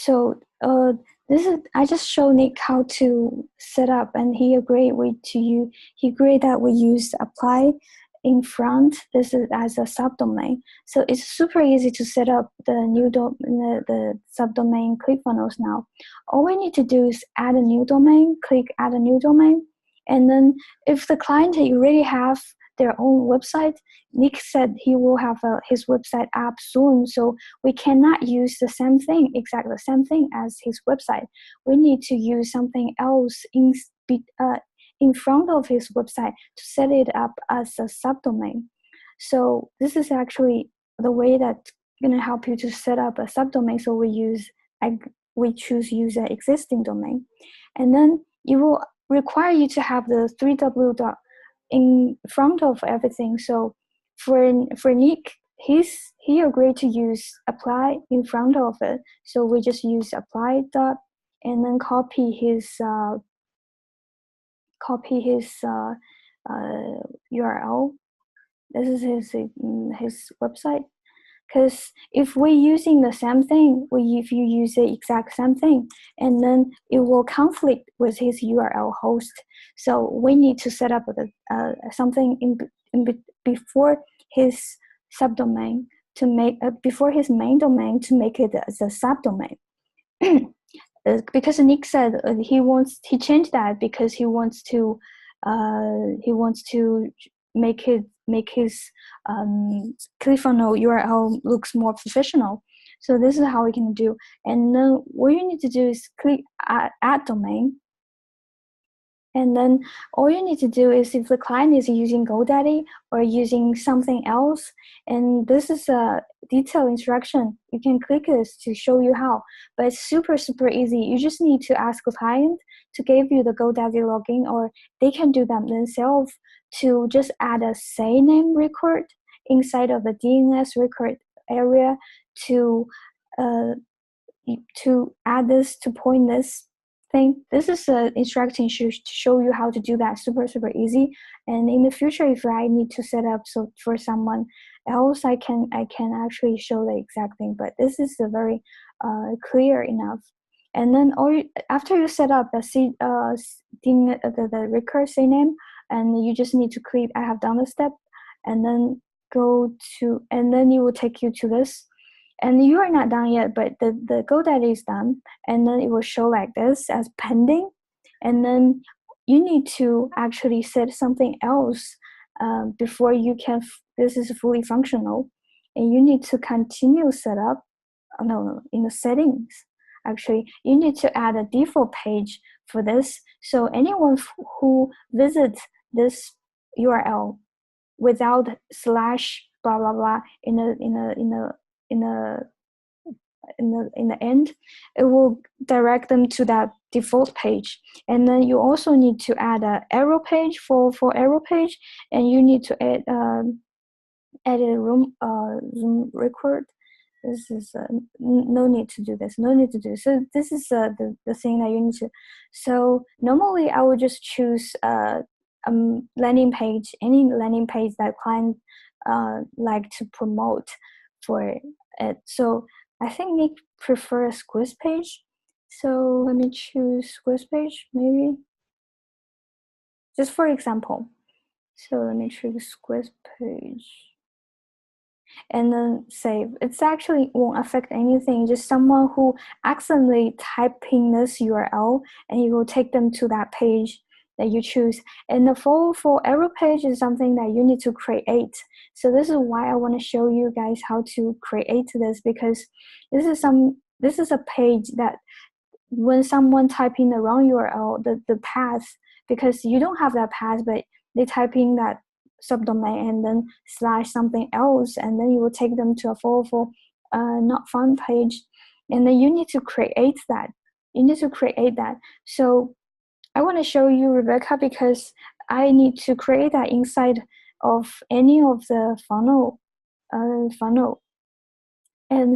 So this is I just show Nick how to set up, and he agreed he agreed that we use apply in front. This is as a subdomain. So it's super easy to set up the subdomain ClickFunnels now. All we need to do is add a new domain, click add a new domain, and then if the client already have their own website, Nick said he will have his website app soon, so we cannot use the same thing, exactly the same thing as his website. We need to use something else in front of his website to set it up as a subdomain. So this is actually the way that's going to help you to set up a subdomain. So we choose use an existing domain, and then it will require you to have the 3w dot in front of everything. So for Nick, he agreed to use apply in front of it. So we just use apply dot and then copy his URL. This is his website. Because if we're using the same thing, if you use the exact same thing, and then it will conflict with his URL host. So we need to set up something before his subdomain to make before his main domain to make it as a subdomain. Because Nick said he changed that because he wants to make his ClickFunnels URL looks more professional. So this is how we can do. And then what you need to do is click add domain. And then all you need to do is if the client is using GoDaddy or using something else, and this is a detailed instruction, you can click this to show you how. But it's super, super easy. You just need to ask the client to give you the GoDaddy login, or they can do them themselves to just add a say name record inside of the DNS record area to add this, to point this thing. This is an instruction to show you how to do that. Super, super easy. And in the future, if I need to set up so for someone else, I can actually show the exact thing. But this is a very clear enough. And then after you set up the record say name, and you just need to click I have done the step, and then and then it will take you to this. And you are not done yet, but the GoDaddy is done. And then it will show like this as pending. And then you need to actually set something else before you can, this is fully functional. And you need to continue setup. No, in the settings, actually, you need to add a default page for this. So anyone who visits this URL without slash blah blah blah in the end, it will direct them to that default page. And then you also need to add an arrow page for arrow page, and you need to add a Zoom record. This is no need to do this. No need to do. So this is the thing that you need to. So normally I would just choose landing page, any landing page that client like to promote for it. So I think Nick prefers a squish page. So let me choose squish page, maybe. Just for example. So let me choose squish page. And then save. It's actually won't affect anything. Just someone who accidentally typing this URL, and it will take them to that page that you choose. And the for arrow page is something that you need to create. So this is why I want to show you guys how to create this, because this is a page that when someone type in the wrong URL, the path, because you don't have that path, but they type in that subdomain and then slash something else, and then you will take them to a not found page, and then you need to create that. So I want to show you, Rebecca, because I need to create that inside of any of the funnel, and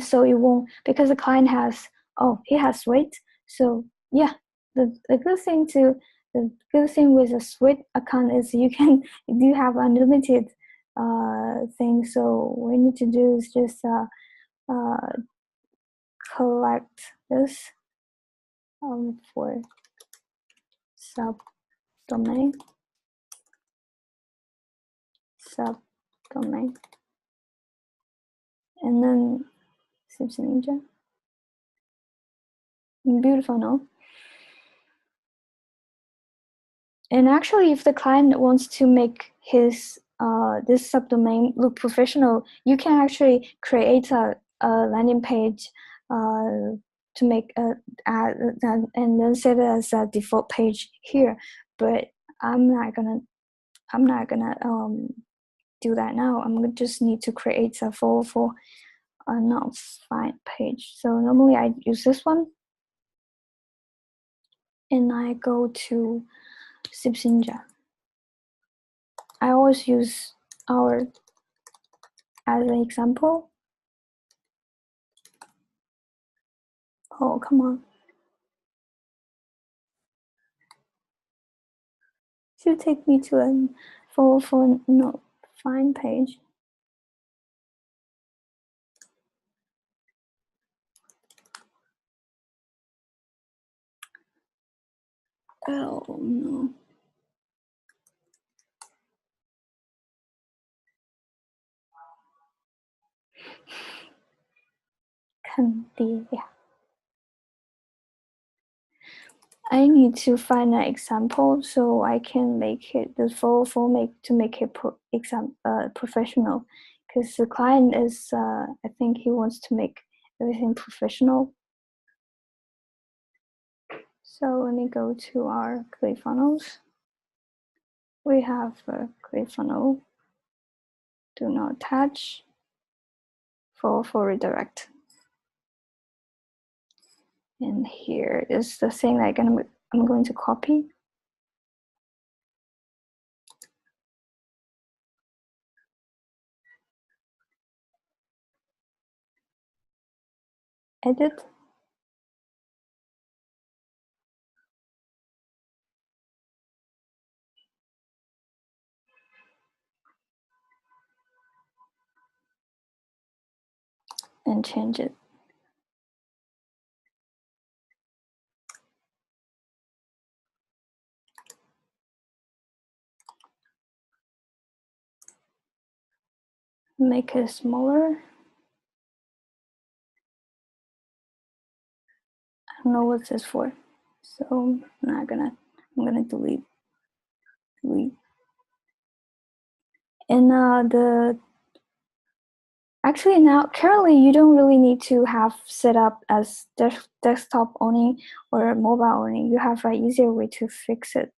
so it won't, because the client has he has Suite. So yeah, the good thing with a Suite account is you do have unlimited things. So what you need to do is just collect this for subdomain, and then subdomain. Beautiful, no? And actually, if the client wants to make his this subdomain look professional, you can actually create a landing page to make and then set it as a default page here. But I'm not gonna do that now. I'm gonna just need to create a full not fine page. So normally I use this one, and I go to subdomain. I always use our as an example. Oh, come on. Should take me to a for no fine page. Oh no. I need to find an example so I can make it the full to make it professional, because the client is I think he wants to make everything professional. So let me go to our ClickFunnels. We have a ClickFunnel. Do not touch for redirect. And here is the thing that I'm going to copy. Edit. And change it. Make it smaller. I don't know what this for, so I'm gonna delete. And actually now currently you don't really need to have set up as desktop only or mobile only. You have an easier way to fix it.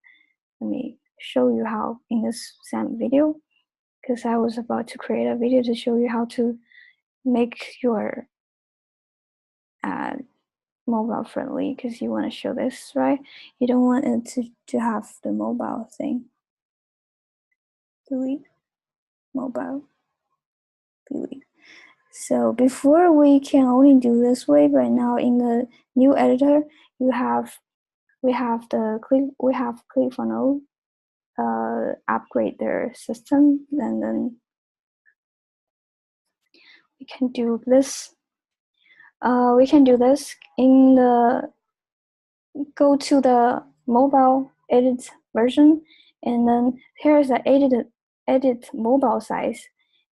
Let me show you how in this same video, because I was about to create a video to show you how to make your ad mobile friendly, because you want to show this, right? You don't want it to have the mobile thing. Delete mobile, delete. So before we can only do this way, but now in the new editor, we have ClickFunnels upgrade their system, and then we can do this. We can do this in the go to the mobile edit version, and then here's the edit mobile size,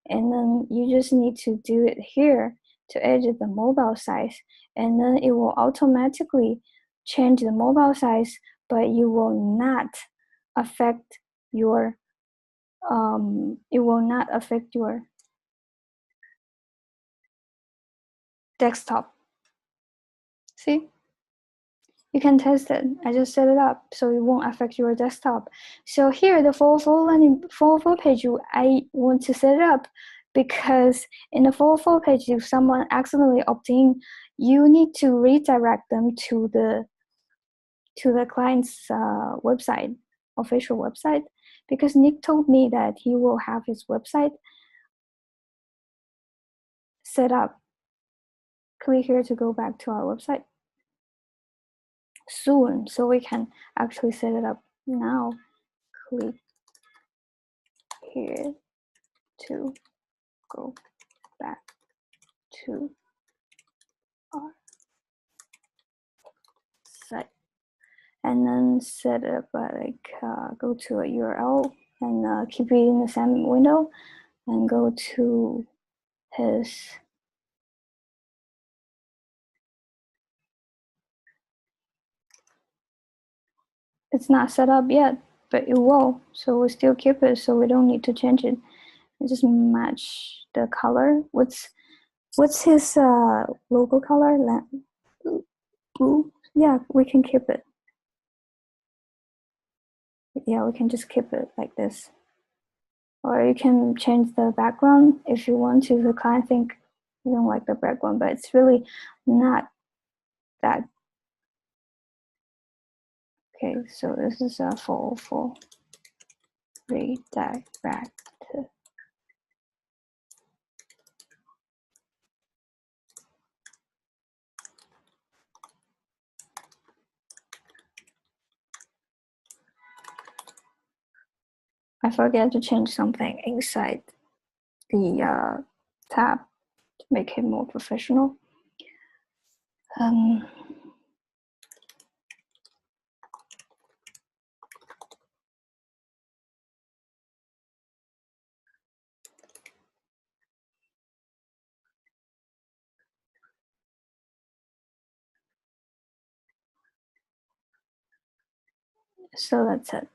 and then you just need to do it here to edit the mobile size, and then it will automatically change the mobile size, but you will not affect your desktop. See? You can test it. I just set it up so it won't affect your desktop. So here, the full page, I want to set it up because in the full page, if someone accidentally opt in, you need to redirect them to the client's website, official website, because Nick told me that he will have his website set up. Click here to go back to our website soon, so we can actually set it up now. Click here to go back to our site, and then set up like go to a URL and keep it in the same window, and go to his. It's not set up yet, but it will. So we still keep it, so we don't need to change it. I just match the color. What's his logo color? Blue. Yeah, we can keep it. Yeah, we can just keep it like this. Or you can change the background if you want to. The client think you don't like the background, but it's really not that. Okay, so this is a for redirect. I forget to change something inside the tab to make it more professional. So that's it.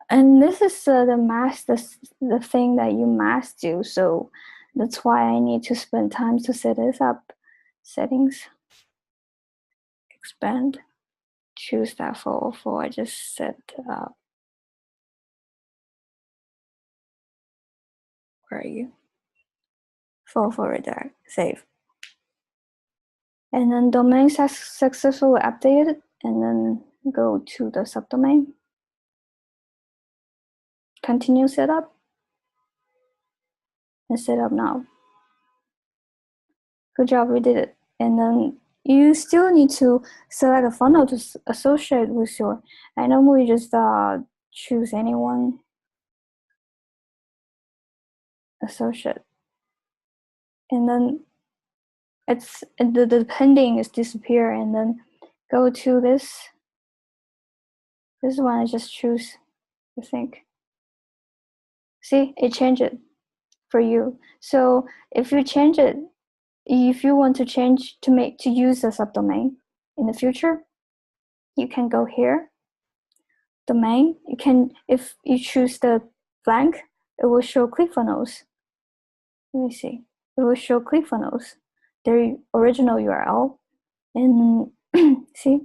And this is the thing that you must do. So that's why I need to spend time to set this up. Settings, expand, choose that 404. I just set where are you? 404 right there. Save. And then domain successfully updated. And then go to the subdomain. Continue setup. And set up now. Good job, we did it. And then you still need to select a funnel to associate with your. I normally just choose anyone associate, and then it's the pending is disappear, and then go to this one. I just choose. I think. See, it changed it for you. So if you change it, if you want to change to use a subdomain in the future, you can go here. Domain, you can, if you choose the blank, it will show ClickFunnels. Let me see. It will show ClickFunnels, their original URL, and see,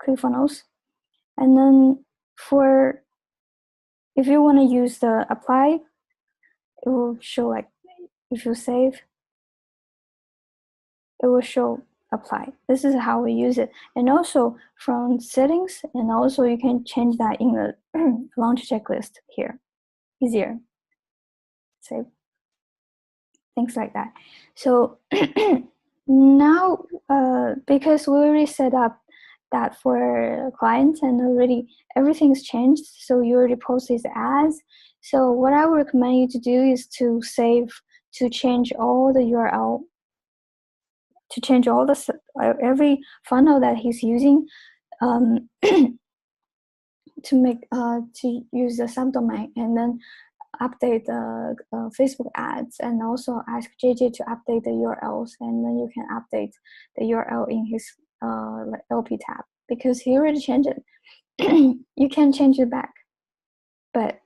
ClickFunnels. And then for, if you want to use the apply, it will show like, if you save, it will show apply. This is how we use it. And also from settings, and also you can change that in the launch checklist here. Easier. Save. Things like that. So now, because we already set up that for clients and already everything's changed, so you already post these ads. So what I would recommend you to do is to save, to change all the URL, to change all the every funnel that he's using, to make to use the subdomain, and then update the Facebook ads, and also ask JJ to update the URLs, and then you can update the URL in his LP tab, because he already changed it. You can change it back, but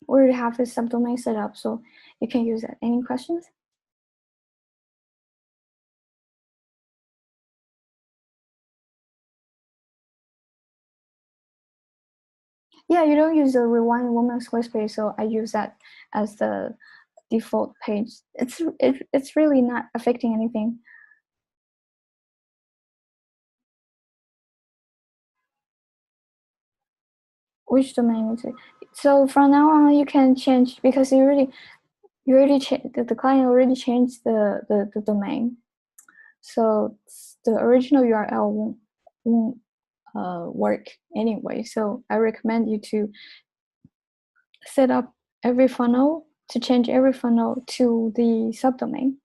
we already have his subdomain set up, so you can use it. Any questions? Yeah, you don't use the Rewind Woman Squarespace, so I use that as the default page. It's really not affecting anything. Which domain is it? So from now on, you can change, because you already the client already changed the domain, so the original URL won't work anyway. So I recommend you to set up every funnel, to change every funnel to the subdomain.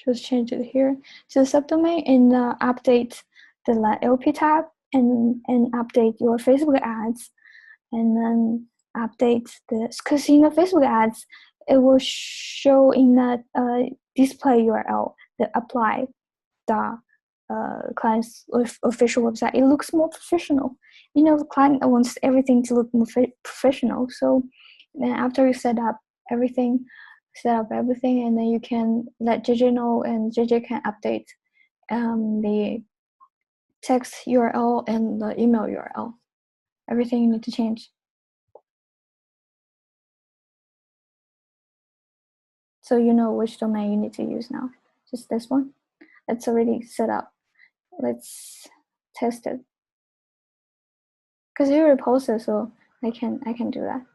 just change it here to subdomain and update the LP tab and update your Facebook ads, and then update because in the Facebook ads it will show in that display URL the apply the client's official website. It looks more professional. The client wants everything to look more professional. So then after you set up everything, and then you can let JJ know, and JJ can update the text URL and the email URL. Everything you need to change. So you know which domain you need to use now. Just this one. It's already set up. Let's test it. Because you repost it, so I can do that.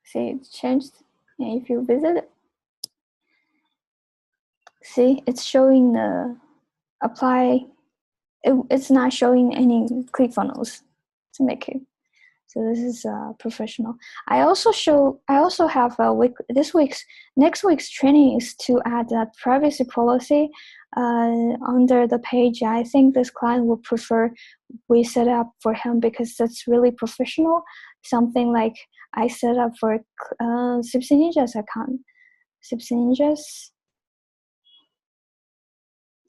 See, it's changed. And if you visit it, see, it's showing the apply. It's not showing any ClickFunnels to make it. So this is professional. I also have next week's training is to add that privacy policy under the page. I think this client would prefer we set up for him because that's really professional. Something like I set up for Sipsy Ninja's account. Sipsy Ninjas.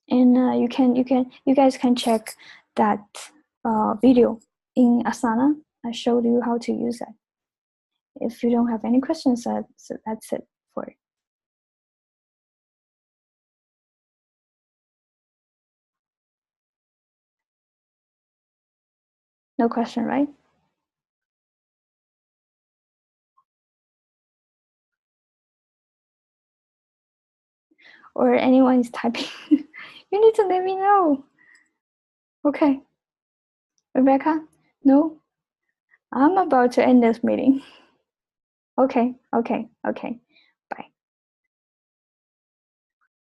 And you guys can check that video in Asana. I showed you how to use it. If you don't have any questions, that's it for it. No question, right? Or anyone is typing, you need to let me know. Okay. Rebecca? No? I'm about to end this meeting. Okay.